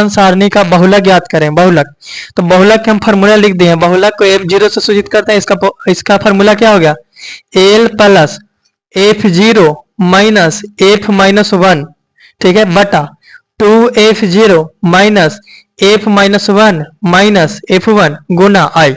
सारणी का बहुलक ज्ञात करें। बहुलक, तो बहुलक के हम फार्मूला लिख दिए हैं। बहुलक को f0 से सूचित करते हैं। इसका फार्मूला क्या हो गया, l plus f0 minus f minus 1, ठीक है, बटा 2f0 minus f minus 1 minus f1 Guna i।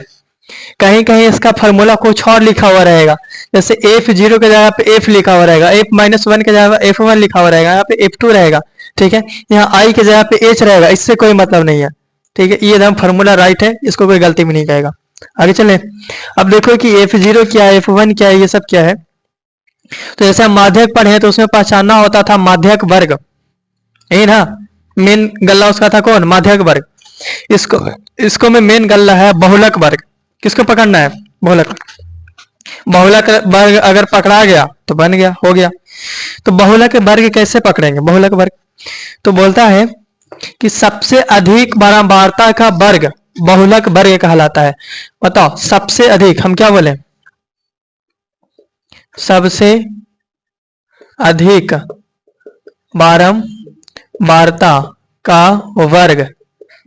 कहीं कहीं इसका फार्मूला कुछ और लिखा हुआ रहेगा, जैसे f0 के जगह पे f लिखा हुआ रहेगा, f माइनस 1 के जगह पे f1 लिखा हुआ रहेगा, यहाँ पे f2 रहेगा, ठीक है, यहाँ i के जगह पे h रहेगा। इससे कोई मतलब नहीं है, ठीक है, ये एकदम फार्मूला राइट है, इसको कोई गलती भी नहीं कहेगा। आगे चले, अब देखो कि f0 क्या है, f1 क्या है, ये सब क्या है। तो जैसे हम माध्यक पढ़े तो उसमें पहचानना होता था माध्यक वर्ग, यही ना, मेन गल्ला उसका था कौन, माध्यक वर्ग। इसको में मेन गल्ला है बहुलक वर्ग। किसको पकड़ना है, बहुलक। बहुलक वर्ग अगर पकड़ा गया तो बन गया, हो गया। तो बहुलक वर्ग कैसे पकड़ेंगे, बहुलक वर्ग, तो बोलता है कि सबसे अधिक बारंबारता का वर्ग बहुलक वर्ग कहलाता है। बताओ सबसे अधिक, हम क्या बोले, सबसे अधिक बारंबारता का वर्ग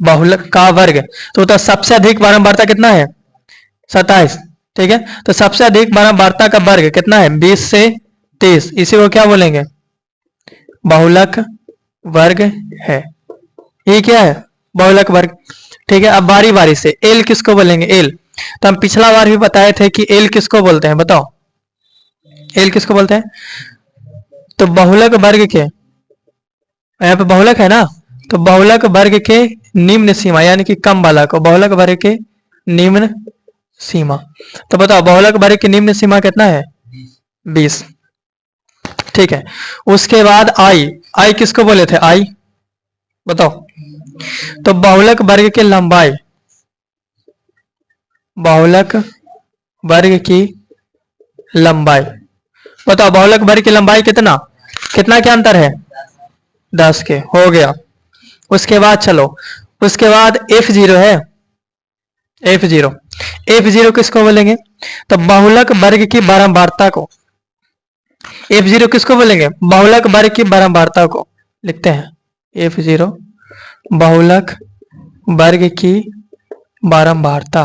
बहुलक का वर्ग, तो सबसे अधिक बारंबारता कितना है, 27, ठीक है। तो सबसे अधिक बारंबारता का वर्ग कितना है, 20 से 30, इसी को क्या बोलेंगे, बहुलक वर्ग है। ये क्या है, बहुलक वर्ग, ठीक है। अब बारी बारी से एल किसको बोलेंगे, एल, तो हम पिछला बार भी बताए थे कि एल किसको बोलते हैं, बताओ एल किसको बोलते हैं। तो बहुलक वर्ग के, यहाँ पे बहुलक है ना, तो बहुलक वर्ग के निम्न सीमा यानी कि कम वाला को बहुलक वर्ग के निम्न सीमा। तो बताओ बहुलक वर्ग की निम्न सीमा कितना है, 20, ठीक है। उसके बाद आई किसको बोले थे, आई, बताओ। तो बहुलक वर्ग की लंबाई, बहुलक वर्ग की लंबाई, बताओ बहुलक वर्ग की लंबाई कितना, कितना के अंतर है, 10 के, हो गया। उसके बाद चलो, उसके बाद f0 है, f0 किसको बोलेंगे, तो बहुलक वर्ग की बारंबारता को, f0 किसको बोलेंगे, बहुलक वर्ग की बारंबारता को लिखते हैं f0 बहुलक वर्ग की बारंबारता।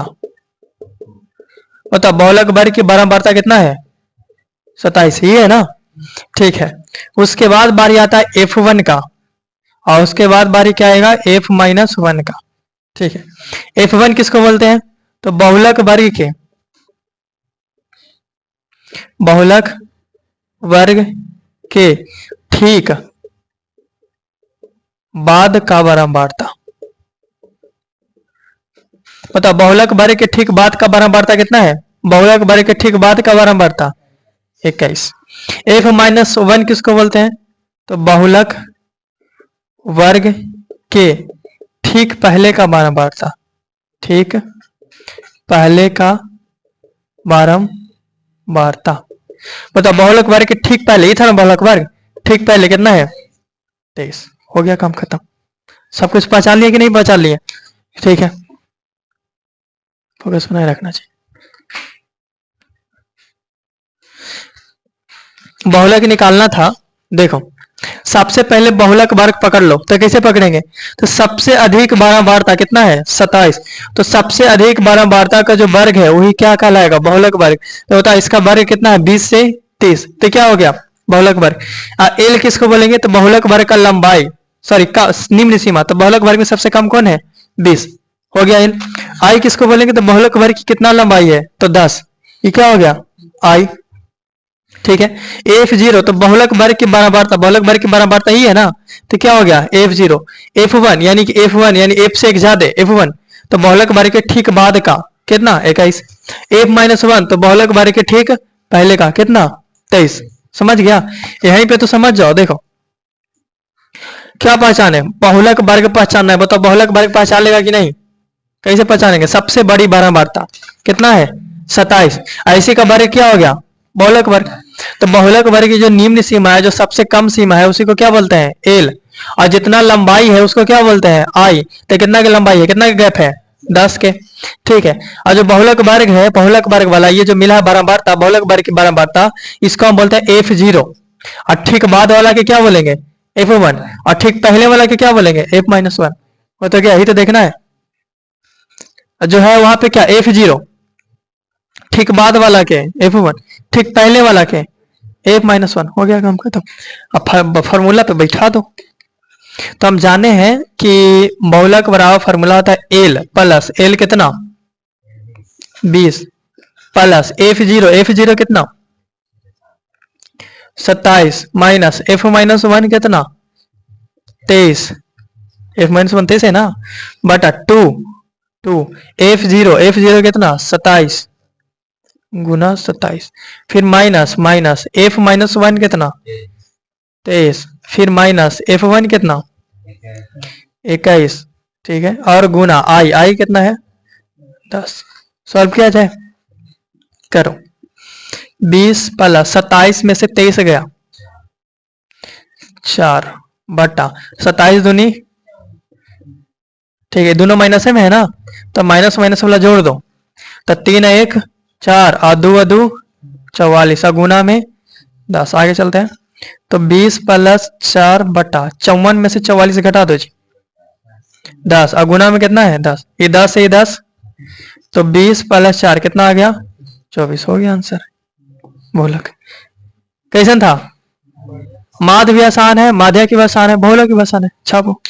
बताओ बहुलक वर्ग की बारंबारता कितना है, 27, ही है ना, ठीक है। उसके बाद बारी आता है f1 का, और उसके बाद बारी क्या आएगा, f माइनस 1 का, ठीक है। f1 किसको बोलते हैं, तो बहुलक वर्ग के, बहुलक वर्ग के ठीक बाद का बारंबारता। बताओ बहुलक वर्ग के ठीक बाद का बारंबारता कितना है, बहुलक वर्ग के ठीक बाद का बारंबारता 21। f माइनस 1 किसको बोलते हैं, तो बहुलक वर्ग के ठीक पहले का बारंबारता, ठीक पहले का बारंबारता। बताओ बहुलक वर्ग के ठीक पहले, ये था ना बहुलक वर्ग, ठीक पहले कितना है, 23, हो गया, काम खत्म। सब कुछ पहचान लिया कि नहीं पहचान लिया, ठीक है, फोकस बनाए रखना चाहिए। बहुलक निकालना था, देखो सबसे पहले बहुलक वर्ग पकड़ लो, तो कैसे पकड़ेंगे, तो सबसे अधिक बारंबारता कितना है, 27, तो सबसे अधिक बारंबारता का जो वर्ग है वही क्या कहलाएगा, बहुलक वर्ग। तो होता है इसका वर्ग कितना है, 20 से 30, तो क्या हो गया, बहुलक वर्ग। एल किसको बोलेंगे, तो बहुलक वर्ग का लंबाई, सॉरी का निम्न सीमा, तो बहुलक वर्ग में सबसे कम कौन है, 20, हो गया एल। आई किसको बोलेंगे, तो बहुलक वर्ग की कितना लंबाई है, तो 10, ये क्या हो गया, आई, ठीक है। f0 तो बहुलक वर्ग की बारंबारता, बहुलक वर्ग की बारंबारता ही है ना, तो क्या हो गया f0, f1 यानी कि f1 यानी f से एक ज्यादा f1, तो बहुलक वर्ग के ठीक बाद का कितना, 21। f माइनस 1 तो बहुलक वर्ग के ठीक पहले का कितना, 23, समझ गया। यहीं पे तो समझ जाओ, देखो क्या पहचाने, बहुलक वर्ग पहचानना है। बताओ बहुलक वर्ग पहचान लेगा कि नहीं, कैसे पहचानेंगे, सबसे बड़ी बारंबारता कितना है, 27, ऐसी का वर्ग क्या हो गया, बहुलक वर्ग। तो बहुलक वर्ग की जो निम्न सीमा है, जो सबसे कम सीमा है, उसी को क्या बोलते हैं, एल, और जितना लंबाई है उसको क्या बोलते हैं, आई। तो कितना की लंबाई है, कितना का गैप है, 10 के, ठीक है। और जो बहुलक वर्ग है, बहुलक वर्ग वाला ये जो मिला है बारंबारता, बहुलक वर्ग की बारंबारता, इसको हम बोलते हैं f0, और ठीक बाद वाला के क्या बोलेंगे, f1, और ठीक पहले वाला के क्या बोलेंगे, f-1, वो तो क्या, यही तो देखना है। जो है वहां पे क्या, F0 ठीक बाद वाला के F1 ठीक पहले वाला के F-1 हो गया काम खत्म। अब फॉर्मूला पे बैठा दो। तो हम जाने हैं कि बहुलक बराबर फॉर्मूला होता है L प्लस L कितना 20 प्लस F0 कितना 27 माइनस F-1 कितना 23, F-1 23 है ना, बटा 2 F0 कितना 27 गुना 27, फिर माइनस माइनस F-1 कितना 23, फिर माइनस F1 कितना 21, ठीक है, और गुना आई कितना है 10। सॉल्व किया जाए, करो। 20 प्लस 27 में से 23 गया 4 बटा 27 दूनी, ठीक है, दोनों माइनस में है ना, तो माइनस माइनस वाला जोड़ दो, तो 3 1 4 और 2 44 गुना में 10। आगे चलते हैं, तो 20 प्लस 4 बटा 54 में से 44 घटा दो जी 10, और गुना में कितना है 10, ये 10 से ये 10, तो 20 प्लस 4 कितना आ गया 24 हो गया आंसर। बहुलक कैसन था, माध्य भी आसान है, माध्य की भी आसान है, बहुलक की भी आसान है। छापो।